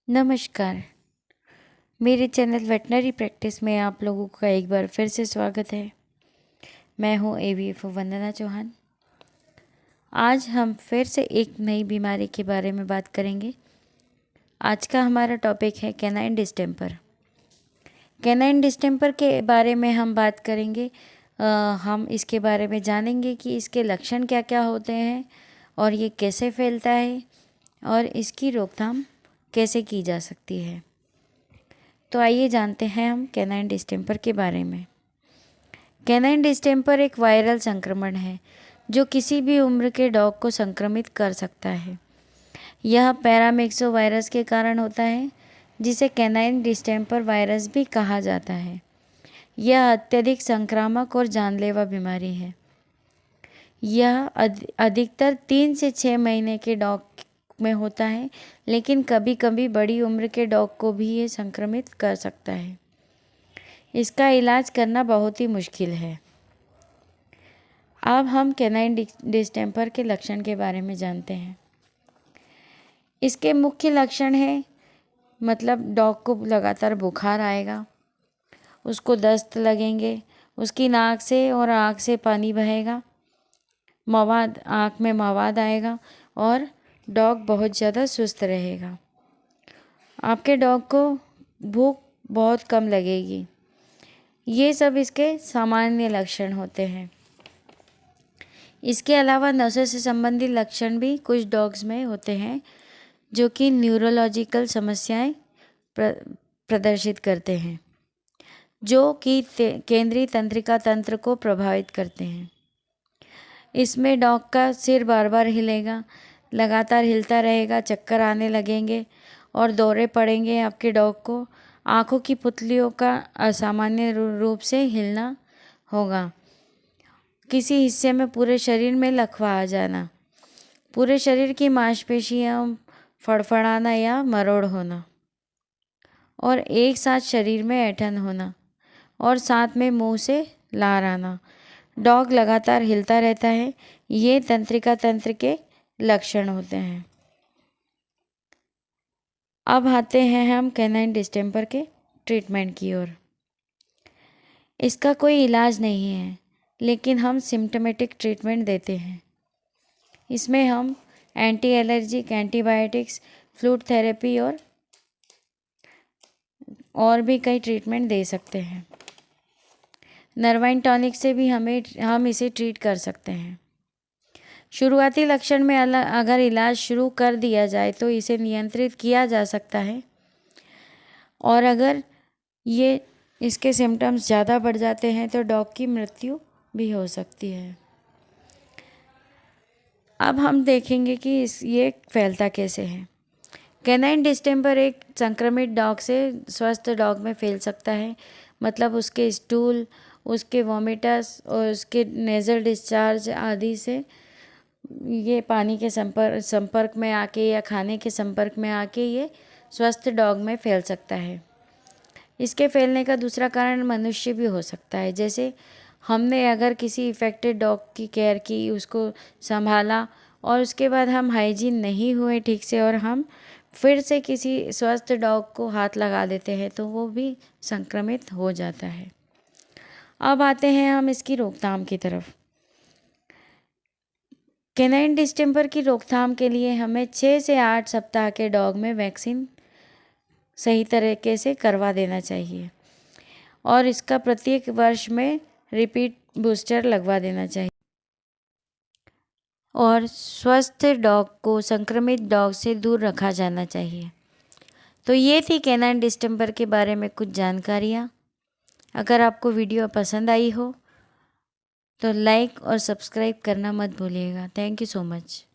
नमस्कार। मेरे channel veterinary practice में आप लोगों का एक बार फिर से स्वागत है। मैं हूँ AVFO वंदना चौहान। आज हम फिर से एक नई बीमारी के बारे में बात करेंगे। आज का हमारा टॉपिक है कैनाइन डिस्टेंपर। कैनाइन डिस्टेंपर के बारे में हम बात करेंगे। हम इसके बारे में जानेंगे कि इसके लक्षण क्या क्या होते हैं और ये कैसे फैलता है और इसकी रोकथाम कैसे की जा सकती है। तो आइए जानते हैं हम कैनाइन डिस्टेंपर के बारे में। कैनाइन डिस्टेंपर एक वायरल संक्रमण है जो किसी भी उम्र के डॉग को संक्रमित कर सकता है। यह पैरामिक्सो वायरस के कारण होता है जिसे कैनाइन डिस्टेंपर वायरस भी कहा जाता है। यह अत्यधिक संक्रामक और जानलेवा बीमारी है। यह अधिकतर 3 से 6 महीने के डॉग में होता है, लेकिन कभी कभी बड़ी उम्र के डॉग को भी ये संक्रमित कर सकता है। इसका इलाज करना बहुत ही मुश्किल है। अब हम कैनाइन डिस्टेंपर के लक्षण के बारे में जानते हैं। इसके मुख्य लक्षण हैं, मतलब डॉग को लगातार बुखार आएगा, उसको दस्त लगेंगे, उसकी नाक से और आँख से पानी बहेगा, आँख में मवाद आएगा और डॉग बहुत ज़्यादा सुस्त रहेगा। आपके डॉग को भूख बहुत कम लगेगी। ये सब इसके सामान्य लक्षण होते हैं। इसके अलावा नसों से संबंधित लक्षण भी कुछ डॉग्स में होते हैं जो कि न्यूरोलॉजिकल समस्याएं प्रदर्शित करते हैं, जो कि केंद्रीय तंत्रिका तंत्र को प्रभावित करते हैं। इसमें डॉग का सिर बार बार हिलेगा, लगातार हिलता रहेगा, चक्कर आने लगेंगे और दौरे पड़ेंगे आपके डॉग को। आँखों की पुतलियों का असामान्य रूप से हिलना होगा। किसी हिस्से में पूरे शरीर में लकवा आ जाना, पूरे शरीर की मांसपेशियां फड़फड़ाना या मरोड़ होना और एक साथ शरीर में ऐंठन होना और साथ में मुंह से लार आना। डॉग लगातार हिलता रहता है। ये तंत्रिका तंत्र के लक्षण होते हैं। अब आते हैं हम कैनाइन डिस्टेंपर के ट्रीटमेंट की ओर। इसका कोई इलाज नहीं है, लेकिन हम सिम्टोमेटिक ट्रीटमेंट देते हैं। इसमें हम anti allergic, antibiotics, fluid therapy और भी कई ट्रीटमेंट दे सकते हैं। नर्वाइन टॉनिक से भी हम इसे ट्रीट कर सकते हैं। शुरुआती लक्षण में अगर इलाज शुरू कर दिया जाए तो इसे नियंत्रित किया जा सकता है, और अगर ये इसके सिम्टम्स ज़्यादा बढ़ जाते हैं तो डॉग की मृत्यु भी हो सकती है। अब हम देखेंगे कि ये फैलता कैसे है। कैनाइन डिस्टेंपर एक संक्रमित डॉग से स्वस्थ डॉग में फैल सकता है, मतलब उसके स्टूल, उसके वॉमिटस और उसके नेज़ल डिस्चार्ज आदि से ये पानी के संपर्क में आके या खाने के संपर्क में आके ये स्वस्थ डॉग में फैल सकता है। इसके फैलने का दूसरा कारण मनुष्य भी हो सकता है। जैसे हमने अगर किसी इफ़ेक्टेड डॉग की केयर की, उसको संभाला और उसके बाद हम हाइजीन नहीं हुए ठीक से और हम फिर से किसी स्वस्थ डॉग को हाथ लगा देते हैं तो वो भी संक्रमित हो जाता है। अब आते हैं हम इसकी रोकथाम की तरफ। कैनाइन डिस्टेंपर की रोकथाम के लिए हमें 6 से 8 सप्ताह के डॉग में वैक्सीन सही तरीके से करवा देना चाहिए और इसका प्रत्येक वर्ष में रिपीट बूस्टर लगवा देना चाहिए। और स्वस्थ डॉग को संक्रमित डॉग से दूर रखा जाना चाहिए। तो ये थी कैनाइन डिस्टेंपर के बारे में कुछ जानकारियाँ। अगर आपको वीडियो पसंद आई हो तो लाइक और सब्सक्राइब करना मत भूलिएगा। Thank you so much.